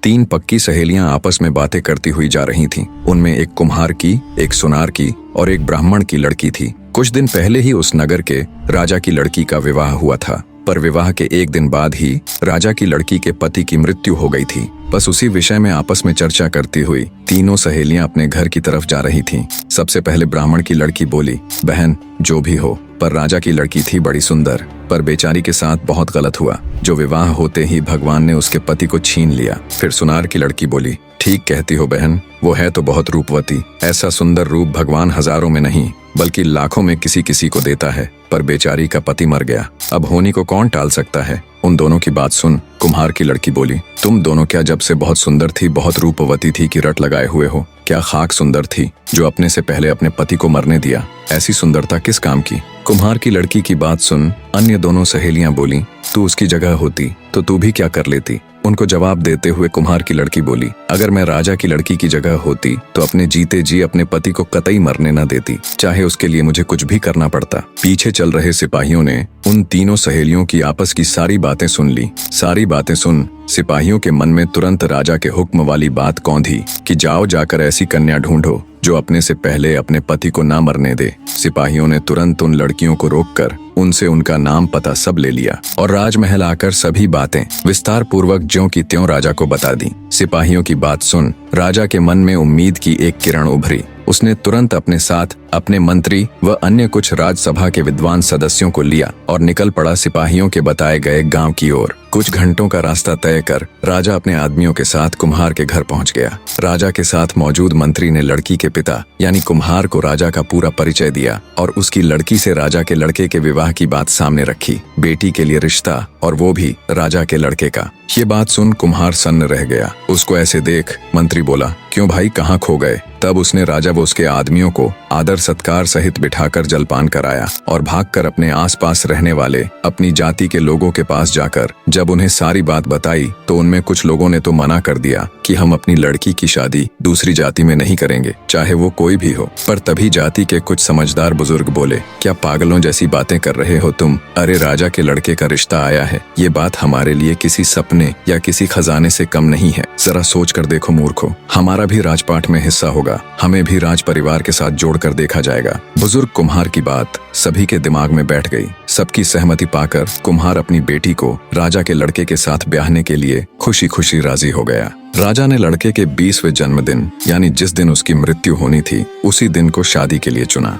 तीन पक्की सहेलियां आपस में बातें करती हुई जा रही थीं। उनमें एक कुम्हार की, एक सुनार की और एक ब्राह्मण की लड़की थी। कुछ दिन पहले ही उस नगर के राजा की लड़की का विवाह हुआ था, पर विवाह के एक दिन बाद ही राजा की लड़की के पति की मृत्यु हो गई थी। बस उसी विषय में आपस में चर्चा करती हुई तीनों सहेलियां अपने घर की तरफ जा रही थीं। सबसे पहले ब्राह्मण की लड़की बोली, बहन जो भी हो, पर राजा की लड़की थी बड़ी सुंदर, पर बेचारी के साथ बहुत गलत हुआ। जो विवाह होते ही भगवान ने उसके पति को छीन लिया। फिर सुनार की लड़की बोली, ठीक कहती हो बहन, वो है तो बहुत रूपवती। ऐसा सुंदर रूप भगवान हजारों में नहीं बल्कि लाखों में किसी किसी को देता है, पर बेचारी का पति मर गया। अब होनी को कौन टाल सकता है। उन दोनों की बात सुन कुम्हार की लड़की बोली, तुम दोनों क्या जब से बहुत सुंदर थी, बहुत रूपवती थी कि रट लगाए हुए हो? क्या खाक सुंदर थी जो अपने से पहले अपने पति को मरने दिया? ऐसी सुंदरता किस काम की? कुम्हार की लड़की की बात सुन अन्य दोनों सहेलियां बोली, तू उसकी जगह होती तो तू भी क्या कर लेती? उनको जवाब देते हुए कुम्हार की लड़की बोली, अगर मैं राजा की लड़की की जगह होती तो अपने जीते जी अपने पति को कतई मरने न देती, चाहे उसके लिए मुझे कुछ भी करना पड़ता। पीछे चल रहे सिपाहियों ने उन तीनों सहेलियों की आपस की सारी बातें सुन ली। सारी बातें सुन सिपाहियों के मन में तुरंत राजा के हुक्म वाली बात कौंधी कि जाओ जाकर ऐसी कन्या ढूंढो जो अपने से पहले अपने पति को ना मरने दे। सिपाहियों ने तुरंत उन लड़कियों को रोककर उनसे उनका नाम पता सब ले लिया और राजमहल आकर सभी बातें विस्तार पूर्वक ज्यों की त्यों राजा को बता दी। सिपाहियों की बात सुन राजा के मन में उम्मीद की एक किरण उभरी। उसने तुरंत अपने साथ अपने मंत्री व अन्य कुछ राजसभा के विद्वान सदस्यों को लिया और निकल पड़ा सिपाहियों के बताए गए गांव की ओर। कुछ घंटों का रास्ता तय कर राजा अपने आदमियों के साथ कुम्हार के घर पहुंच गया। राजा के साथ मौजूद मंत्री ने लड़की के पिता यानी कुम्हार को राजा का पूरा परिचय दिया और उसकी लड़की से राजा के लड़के के विवाह की बात सामने रखी। बेटी के लिए रिश्ता और वो भी राजा के लड़के का। ये बात सुन कुम्हार सन्न रह गया। उसको ऐसे देख मंत्री बोला, क्यों भाई कहाँ खो गए? तब उसने राजा व उसके आदमियों को आदर सत्कार सहित बिठाकर जलपान कराया और भागकर अपने आसपास रहने वाले अपनी जाति के लोगों के पास जाकर जब उन्हें सारी बात बताई तो उनमें कुछ लोगों ने तो मना कर दिया कि हम अपनी लड़की की शादी दूसरी जाति में नहीं करेंगे, चाहे वो कोई भी हो। पर तभी जाति के कुछ समझदार बुजुर्ग बोले, क्या पागलों जैसी बातें कर रहे हो तुम? अरे राजा के लड़के का रिश्ता आया है, ये बात हमारे लिए किसी सपने या किसी खजाने से कम नहीं है। जरा सोच कर देखो मूर्खो, हमारा भी राजपाट में हिस्सा होगा, हमें भी राज परिवार के साथ जोड़कर देखा जाएगा। बुजुर्ग कुम्हार की बात सभी के दिमाग में बैठ गई। सबकी सहमति पाकर कुम्हार अपनी बेटी को राजा के लड़के के साथ ब्याहने के लिए खुशी खुशी राजी हो गया। राजा ने लड़के के 20वें जन्मदिन यानी जिस दिन उसकी मृत्यु होनी थी उसी दिन को शादी के लिए चुना।